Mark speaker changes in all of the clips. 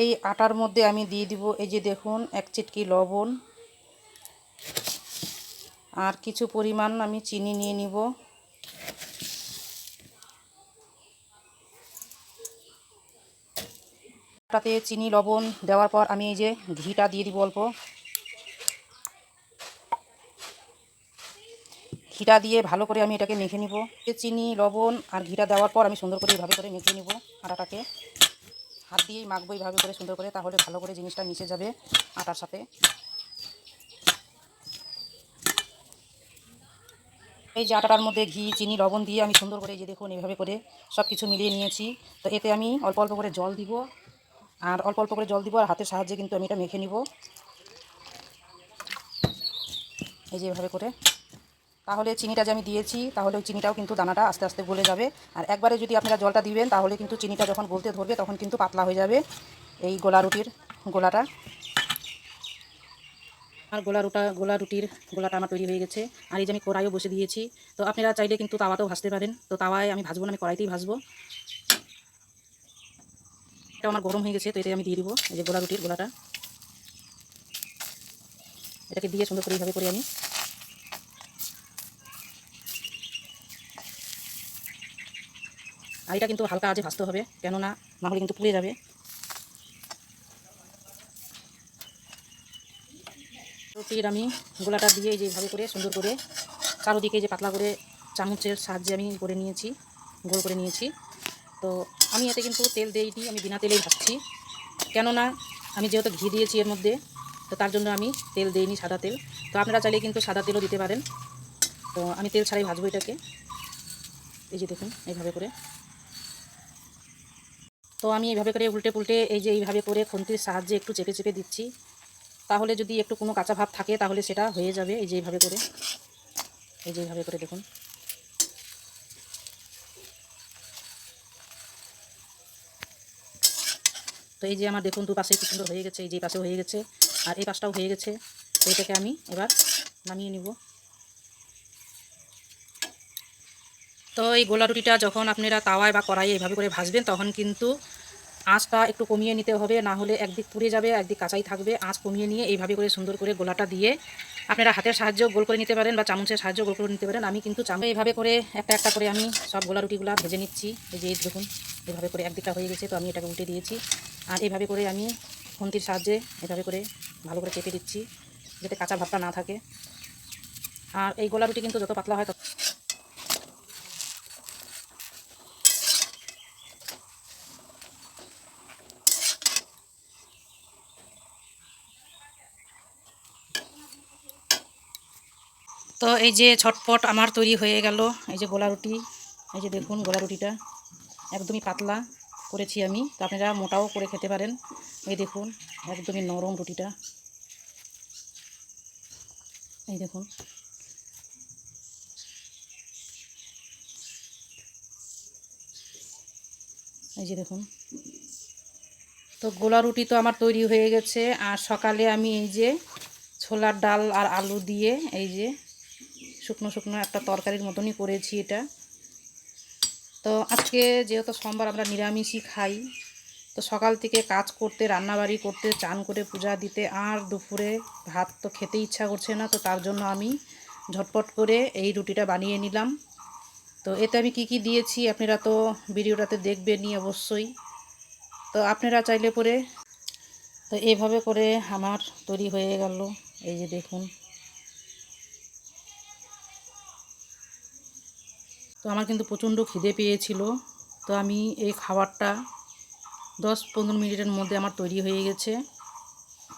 Speaker 1: এই আটার মধ্যে আমি দিয়ে দিব এই যে দেখুন 1 চিটকি লবণ আর কিছু পরিমাণ আমি চিনি নিয়ে নিব। আটাতে চিনি লবণ দেওয়ার পর আমি এই যে ঘিটা দিয়ে দিব অল্প। ঘিটা দিয়ে ভালো করে আমি এটাকে মেখে নিব। চিনি লবণ আর ঘিটা দেওয়ার পর আমি সুন্দর করে এইভাবে করে মেখে নিব আটাটাকে। হাত দিয়েই মাখবো এইভাবে করে সুন্দর করে, তাহলে ভালো করে জিনিসটা মিশে যাবে আটার সাথে। এই যে আটাটার মধ্যে ঘি চিনি লবণ দিয়ে আমি সুন্দর করে এই যে দেখুন এইভাবে করে সব কিছু মিলিয়ে নিয়েছি। তো এতে আমি অল্প অল্প করে জল দিব, আর অল্প অল্প করে জল দিব, আর হাতের সাহায্যে কিন্তু আমি এটা মেখে নিব এই যে এভাবে করে। তাহলে চিনিটা যে আমি দিয়েছি তাহলে ওই চিনিটাও কিন্তু দানাটা আস্তে আস্তে গলে যাবে। আর একবারে যদি আপনারা জলটা দিবেন তাহলে কিন্তু চিনিটা যখন গলতে ধরবে তখন কিন্তু পাতলা হয়ে যাবে এই গোলা রুটির গোলাটা। আর গোলা রুটির গোলাটা আমার তৈরি হয়ে গেছে। আর এই যে আমি কড়াইও বসে দিয়েছি। তো আপনারা চাইলে কিন্তু তাওয়াতেও ভাজতে পারেন। তো তাওয়ায় আমি ভাজবো না, আমি কড়াইতেই ভাজবো। এটা আমার গরম হয়ে গেছে, তো এতে আমি দিয়ে দিব এই যে গোলা রুটির গোলাটা। এটাকে দিয়ে সুন্দর করে এইভাবে করে আমি আর এটা কিন্তু হালকা আঁচে ভাজতে হবে, কেননা নাহলে কিন্তু পুড়ে যাবে। রুটির আমি গোলাটা দিয়ে এই যে এইভাবে করে সুন্দর করে চারোদিকে যে পাতলা করে চামচের সাহায্যে আমি করে নিয়েছি, গোল করে নিয়েছি। তো আমি এতে কিন্তু তেল দিইনি, আমি বিনা তেলেই ভাজছি, কেননা আমি যেহেতু ঘি দিয়েছি এর মধ্যে, তো তার জন্য আমি তেল দিইনি, সাদা তেল। তো আপনারা চাইলে কিন্তু সাদা তেলও দিতে পারেন। তো আমি তেল ছাড়াই ভাজবো এটাকে এই যে দেখুন এইভাবে করে। তো আমি এইভাবে করে উল্টে পুল্টে এই যে এইভাবে করে খুন্তির সাহায্যে একটু চেপে চেপে দিচ্ছি, তাহলে যদি একটু কোনো কাঁচা ভাব থাকে তাহলে সেটা হয়ে যাবে এই যে এইভাবে করে। এই যে এইভাবে করে দেখুন। তো এই যে আমার দেখুন দুপাশে কি সুন্দর হয়ে গেছে, এই যে পাশেও হয়ে গেছে আর এই পাশটাও হয়ে গেছে। তো এটাকে আমি এবার নামিয়ে নিব। তো এই গোলা রুটিটা যখন আপনারা তাওয়ায় বা কড়াইয়ে এইভাবে করে ভাজবেন তখন কিন্তু আঁচটা একটু কমিয়ে নিতে হবে, না হলে একদিক পুড়ে যাবে একদিক কাঁচাই থাকবে। আঁচ কমিয়ে নিয়ে এইভাবে করে সুন্দর করে গোলাটা দিয়ে আপনারা হাতের সাহায্যেও গোল করে নিতে পারেন বা চামচের সাহায্যেও গোল করে নিতে পারেন। আমি কিন্তু চামচ এইভাবে করে একটা একটা করে আমি সব গোলা রুটিগুলো ভেজে নিচ্ছি। এই যে দেখুন এইভাবে করে একদিকটা হয়ে গেছে, তো আমি এটাকে উল্টে দিয়েছি। আর এইভাবে করে আমি খুন্তির সাহায্যে এভাবে করে ভালো করে চেপে দিচ্ছি যাতে কাঁচা ভাবটা না থাকে। আর এই গোলা রুটি কিন্তু যত পাতলা হয় তত তো এই যে ঝটপট আমার তৈরি হয়ে গেল এই যে গোলা রুটি। এই যে দেখুন গোলা রুটিটা একদমই পাতলা করেছি আমি, তো আপনারা মোটাও করে খেতে পারেন। এই দেখুন একদমই নরম রুটিটা, এই দেখুন। এই যে দেখুন। তো গোলা রুটি তো আমার তৈরি হয়ে গেছে। আর সকালে আমি এই যে ছোলার ডাল আর আলু দিয়ে এই যে শুকনো শুকনো একটা তরকারির মতনই করেছি এটা। তো আজকে যেহেতু সোমবার আমরা নিরামিষই খাই, তো সকাল থেকে কাজ করতে রান্নাবাড়ি করতে চান করে পূজা দিতে আর দুপুরে ভাত তো খেতে ইচ্ছা করছে না, তো তার জন্য আমি ঝটপট করে এই রুটিটা বানিয়ে নিলাম। তো এতে আমি কি দিয়েছি আপনারা তো ভিডিওটাতে দেখবেনই অবশ্যই। তো আপনারা চাইলে পরে তো এইভাবে করে আমার তৈরি হয়ে গেল এই যে দেখুন। তো আমার কিন্তু প্রচণ্ড খিদে পেয়েছিল, তো আমি এই খাবারটা 10-15 মিনিটের মধ্যে আমার তৈরি হয়ে গেছে।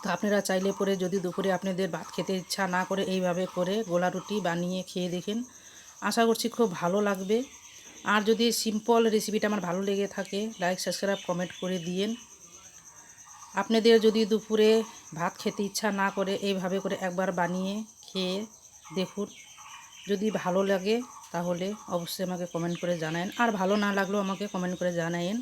Speaker 1: তো আপনারা চাইলে পরে যদি দুপুরে আপনাদের ভাত খেতে ইচ্ছা না করে এইভাবে করে গোলা রুটি বানিয়ে খেয়ে দেখেন, আশা করছি খুব ভালো লাগবে। আর যদি সিম্পল রেসিপিটা আমার ভালো লেগে থাকে লাইক সাবস্ক্রাইব কমেন্ট করে দিয়েন। আপনাদের যদি দুপুরে ভাত খেতে ইচ্ছা না করে এইভাবে করে একবার বানিয়ে খেয়ে দেখুন, যদি ভালো লাগে তাহলে অবশ্যই আমাকে কমেন্ট করে জানাবেন, আর ভালো না লাগলেও আমাকে কমেন্ট করে জানাবেন।